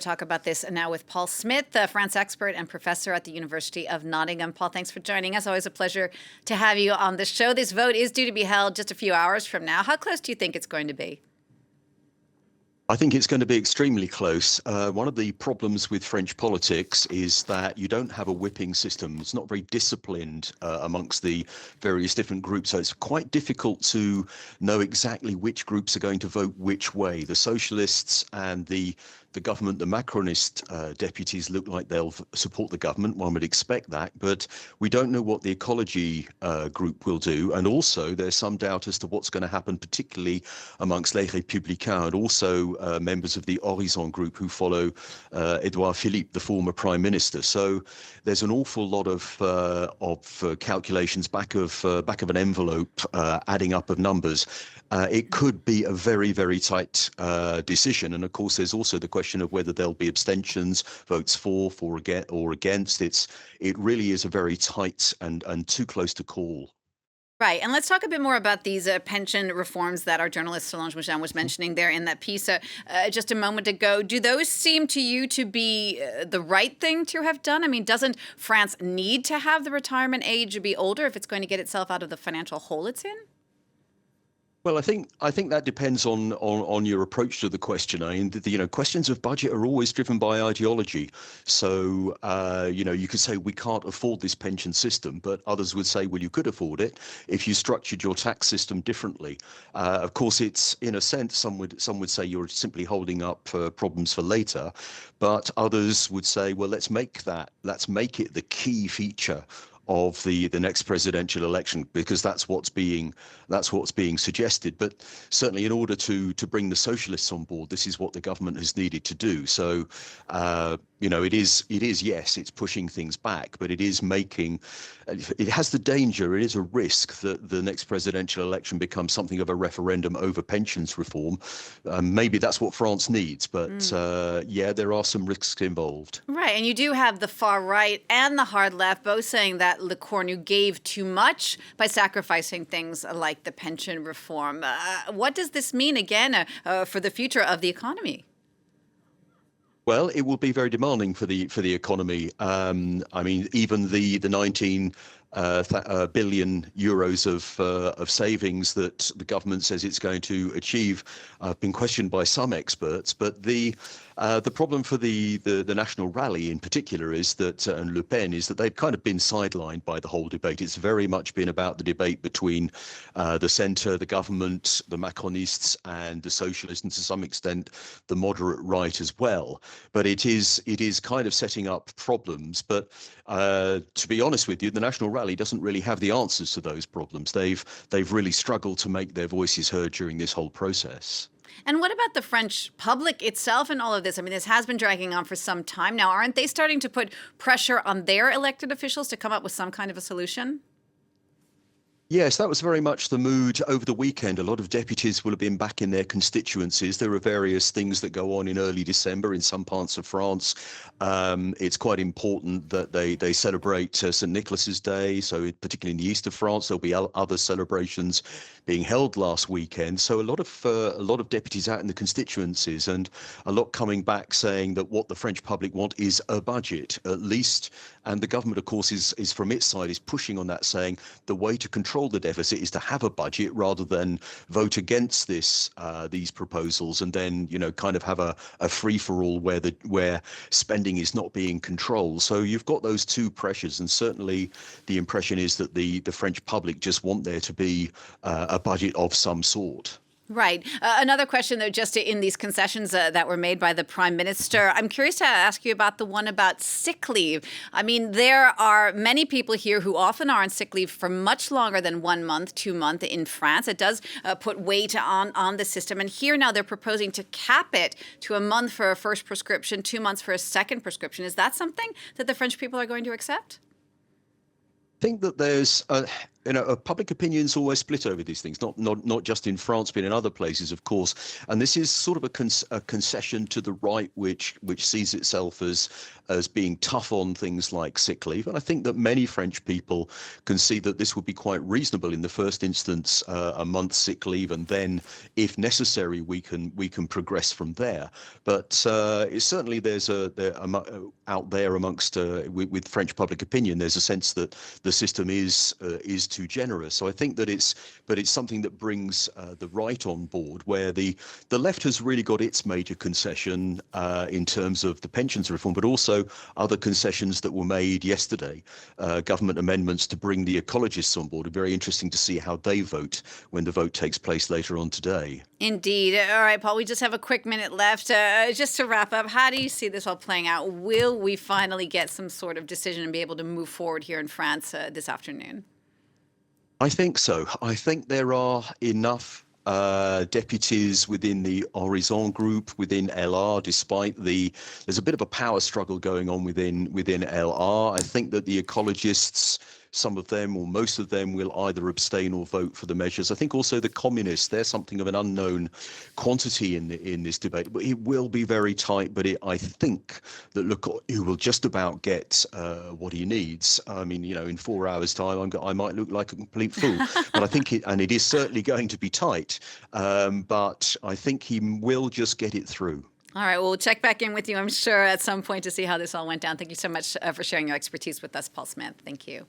Talk about this now with Paul Smith, a France expert and professor at the University of Nottingham. Paul, thanks for joining us. Always a pleasure to have you on the show. This vote is due to be held just a few hours from now. How close do you think it's going to be? I think it's going to be extremely close. One of the problems with French politics is that you don't have a whipping system. It's not very disciplined amongst the various different groups. So it's quite difficult to know exactly which groups are going to vote which way. The socialists and the government, the Macronist deputies look like they'll support the government. One would expect that, but we don't know what the ecology group will do. And also there's some doubt as to what's going to happen, particularly amongst Les Républicains and also members of the Horizon group who follow Edouard Philippe, the former prime minister. So there's an awful lot of calculations back of an envelope, adding up of numbers. It could be a very, very tight decision. And of course, there's also the question of whether there'll be abstentions, votes for or against. It really is a very tight and too close to call. Right. And let's talk a bit more about these pension reforms that our journalist Solange Moujan was mentioning there in that piece just a moment ago. Do those seem to you to be the right thing to have done? I mean, doesn't France need to have the retirement age be older if it's going to get itself out of the financial hole it's in? Well, I think that depends on your approach to the question. I mean, questions of budget are always driven by ideology. So, you could say we can't afford this pension system, but others would say, well, you could afford it if you structured your tax system differently. Of course, it's in a sense, some would say you're simply holding up problems for later, but others would say, well, let's make it the key feature of the next presidential election, because that's what's being suggested. But certainly, in order to bring the socialists on board, this is what the government has needed to do. So, it is yes, it's pushing things back, but it has the danger, it is a risk that the next presidential election becomes something of a referendum over pensions reform. Maybe that's what France needs, but there are some risks involved. Right, and you do have the far right and the hard left both saying that Lecornu gave too much by sacrificing things like the pension reform. What does this mean, again, for the future of the economy? Well, it will be very demanding for the economy. I mean, even the 19 billion euros of savings that the government says it's going to achieve have been questioned by some experts. But the problem for the National Rally in particular is that, and Le Pen, is that they've kind of been sidelined by the whole debate. It's very much been about the debate between the centre, the government, the Macronists, and the socialists, and to some extent the moderate right as well. But it is kind of setting up problems. But to be honest with you, the National Rally doesn't really have the answers to those problems. They've really struggled to make their voices heard during this whole process. And what about the French public itself in all of this? I mean, this has been dragging on for some time now. Aren't they starting to put pressure on their elected officials to come up with some kind of a solution? Yes, that was very much the mood over the weekend. A lot of deputies will have been back in their constituencies. There are various things that go on in early December in some parts of France. It's quite important that they celebrate St. Nicholas's Day. So particularly in the east of France, there'll be other celebrations being held last weekend. So a lot of deputies out in the constituencies, and a lot coming back saying that what the French public want is a budget, at least. And the government, of course, is from its side is pushing on that, saying the way to control the deficit is to have a budget rather than vote against these proposals, and then kind of have a free for all where spending is not being controlled. So you've got those two pressures, and certainly the impression is that the French public just want there to be a budget of some sort. Right. Another question, though, just in these concessions that were made by the Prime Minister, I'm curious to ask you about the one about sick leave. I mean, there are many people here who often are on sick leave for much longer than 1 month, 2 months in France. It does put weight on the system. And here now they're proposing to cap it to a month for a first prescription, 2 months for a second prescription. Is that something that the French people are going to accept? Think that there's public opinion's always split over these things, not just in France, but in other places, of course. And this is sort of a concession to the right, which sees itself as being tough on things like sick leave. And I think that many French people can see that this would be quite reasonable in the first instance, a month's sick leave, and then, if necessary, we can progress from there. But certainly out there amongst with French public opinion, there's a sense that the system is too generous. So I think that it's something that brings the right on board, where the left has really got its major concession in terms of the pensions reform, but also other concessions that were made yesterday, government amendments to bring the ecologists on board. It'll be very interesting to see how they vote when the vote takes place later on today. Indeed. All right, Paul, we just have a quick minute left. Just to wrap up, how do you see this all playing out? Will we finally get some sort of decision and be able to move forward here in France this afternoon? I think so. I think there are enough deputies within the Horizon group, within LR, despite there's a bit of a power struggle going on within LR. I think that the ecologists, some of them or most of them, will either abstain or vote for the measures. I think also the communists, they're something of an unknown quantity in this debate, but it will be very tight. But I think that Lecornu will just about get what he needs. I mean, in 4 hours' time, I might look like a complete fool, but I think it is certainly going to be tight. But I think he will just get it through. All right, well, we'll check back in with you, I'm sure, at some point to see how this all went down. Thank you so much for sharing your expertise with us, Paul Smith. Thank you.